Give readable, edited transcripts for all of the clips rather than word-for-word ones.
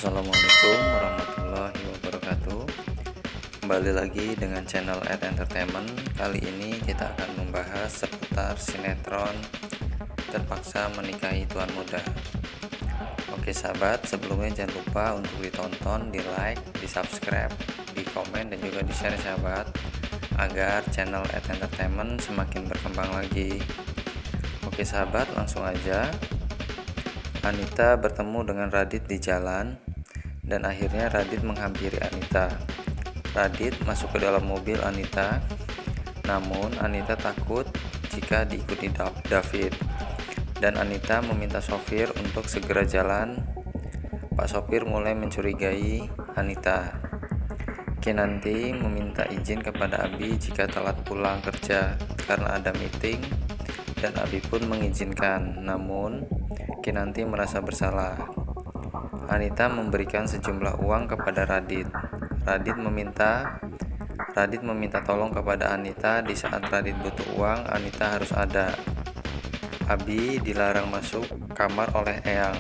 Assalamualaikum warahmatullahi wabarakatuh. Kembali lagi dengan channel Entertainment. Kali ini kita akan membahas seputar sinetron Terpaksa Menikahi Tuan Muda. Oke sahabat, sebelumnya jangan lupa untuk ditonton, di like, di subscribe, di komen, dan juga di share sahabat, agar channel Entertainment semakin berkembang lagi. Oke sahabat, langsung aja. Anita bertemu dengan Radit di jalan, dan akhirnya Radit menghampiri Anita. Radit masuk ke dalam mobil Anita, namun Anita takut jika diikuti David, dan Anita meminta sopir untuk segera jalan. Pak sopir mulai mencurigai Anita. Kinanti meminta izin kepada Abi jika telat pulang kerja karena ada meeting, dan Abi pun mengizinkan, namun Kinanti merasa bersalah. Anita memberikan sejumlah uang kepada Radit. Radit meminta tolong kepada Anita di saat Radit butuh uang. Anita harus ada. Abi dilarang masuk kamar oleh Eyang.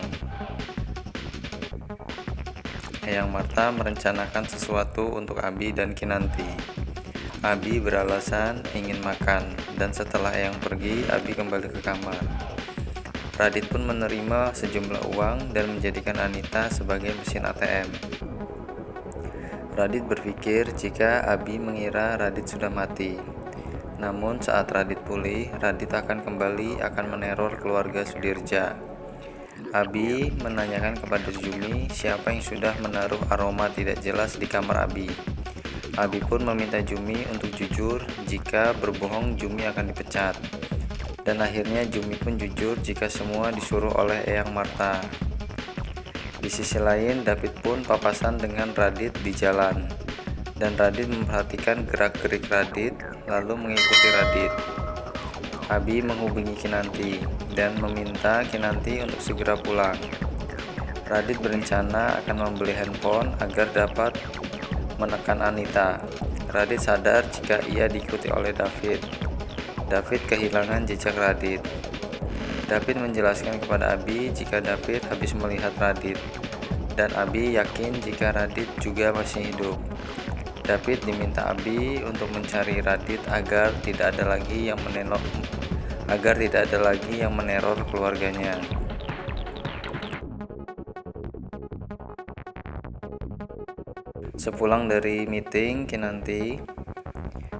Eyang Marta merencanakan sesuatu untuk Abi dan Kinanti. Abi beralasan ingin makan, dan setelah Eyang pergi, Abi kembali ke kamar. Radit pun menerima sejumlah uang dan menjadikan Anita sebagai mesin ATM. Radit berpikir jika Abi mengira Radit sudah mati. Namun saat Radit pulih, Radit akan meneror keluarga Sudirja. Abi menanyakan kepada Jumi siapa yang sudah menaruh aroma tidak jelas di kamar Abi. Abi pun meminta Jumi untuk jujur, jika berbohong Jumi akan dipecat. Dan akhirnya Jumi pun jujur jika semua disuruh oleh Eyang Marta. Di sisi lain, David pun papasan dengan Radit di jalan, dan Radit memperhatikan gerak-gerik Radit lalu mengikuti Radit. Abi menghubungi Kinanti dan meminta Kinanti untuk segera pulang. Radit berencana akan membeli handphone agar dapat menekan Anita. Radit sadar jika ia diikuti oleh David. David kehilangan jejak Radit. David menjelaskan kepada Abi jika David habis melihat Radit, dan Abi yakin jika Radit juga masih hidup. David diminta Abi untuk mencari Radit agar tidak ada lagi yang meneror keluarganya. Sepulang dari meeting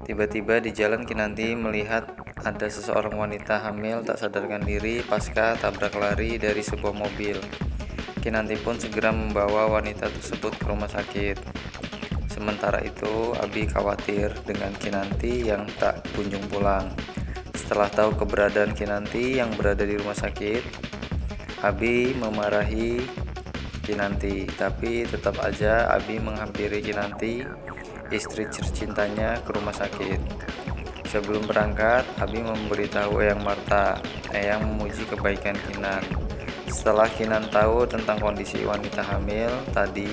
tiba-tiba di jalan Kinanti melihat ada seseorang wanita hamil tak sadarkan diri pasca tabrak lari dari sebuah mobil. Kinanti pun segera membawa wanita tersebut ke rumah sakit. Sementara itu, Abi khawatir dengan Kinanti yang tak kunjung pulang. Setelah tahu keberadaan Kinanti yang berada di rumah sakit, Abi memarahi Kinanti, tapi tetap aja Abi menghampiri Kinanti, istri tercintanya, ke rumah sakit. Sebelum berangkat, Abi memberitahu Eyang Marta. Eyang memuji kebaikan Kinan. Setelah Kinan tahu tentang kondisi wanita hamil tadi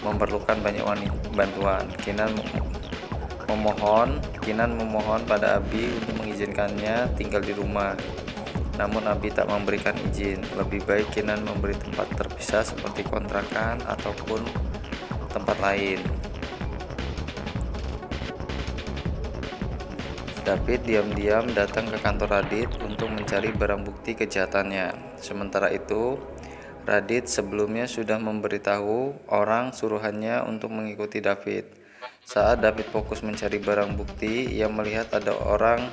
memerlukan banyak bantuan, Kinan memohon pada Abi untuk mengizinkannya tinggal di rumah. Namun Abi tak memberikan izin. Lebih baik Kinan memberi tempat terpisah seperti kontrakan ataupun tempat lain. David diam-diam datang ke kantor Radit untuk mencari barang bukti kejahatannya. Sementara itu, Radit sebelumnya sudah memberitahu orang suruhannya untuk mengikuti David. Saat David fokus mencari barang bukti, ia melihat ada orang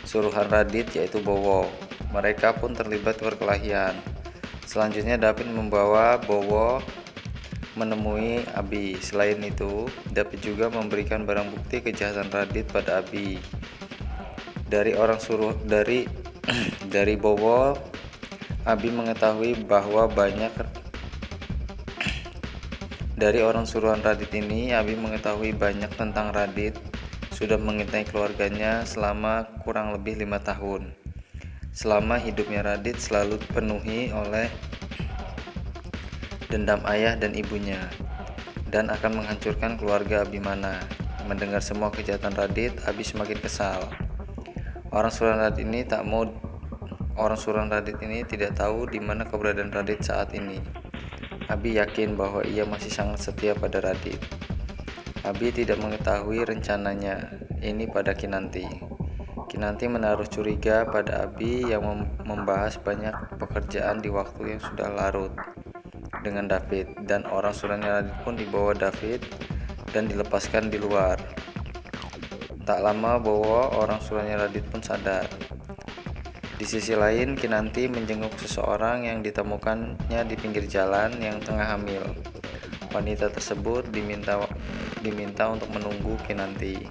suruhan Radit, yaitu Bowo. Mereka pun terlibat perkelahian. Selanjutnya David membawa Bowo menemui Abi. Selain itu, David juga memberikan barang bukti kejahatan Radit pada Abi. Dari Bowo, Abi mengetahui bahwa dari orang suruhan Radit ini, Abi mengetahui banyak tentang Radit sudah mengintai keluarganya selama kurang lebih 5 tahun. Selama hidupnya Radit selalu dipenuhi oleh dendam ayah dan ibunya, dan akan menghancurkan keluarga Abimana. Mendengar semua kejahatan Radit, Abi semakin kesal. Orang suruhan Radit ini tidak tahu di mana keberadaan Radit saat ini. Abi yakin bahwa ia masih sangat setia pada Radit. Abi tidak mengetahui rencananya ini pada Kinanti. Kinanti menaruh curiga pada Abi yang membahas banyak pekerjaan di waktu yang sudah larut dengan David, dan orang suruhannya Radit pun dibawa David dan dilepaskan di luar. Tak lama Bowo, orang suruhannya Radit pun sadar. Di sisi lain, Kinanti menjenguk seseorang yang ditemukannya di pinggir jalan yang tengah hamil. Wanita tersebut diminta untuk menunggu Kinanti.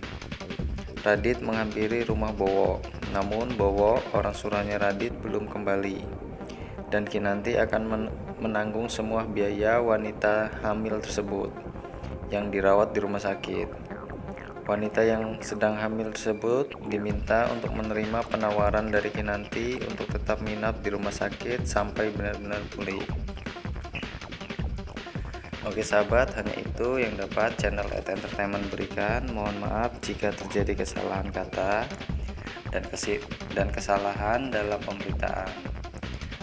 Radit menghampiri rumah Bowo, namun Bowo, orang suruhannya Radit, belum kembali, dan Kinanti akan menanggung semua biaya wanita hamil tersebut yang dirawat di rumah sakit. Wanita yang sedang hamil tersebut diminta untuk menerima penawaran dari Kinanti untuk tetap menginap di rumah sakit sampai benar-benar pulih. Oke sahabat, hanya itu yang dapat channel ET Entertainment berikan. Mohon maaf jika terjadi kesalahan kata dan kesalahan dalam pemberitaan.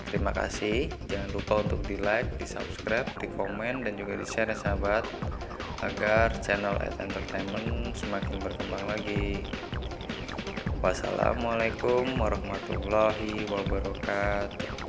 Terima kasih. Jangan lupa untuk di like, di subscribe, di komen, dan juga di share ya sahabat, agar channel ET Entertainment semakin berkembang lagi. Wassalamualaikum warahmatullahi wabarakatuh.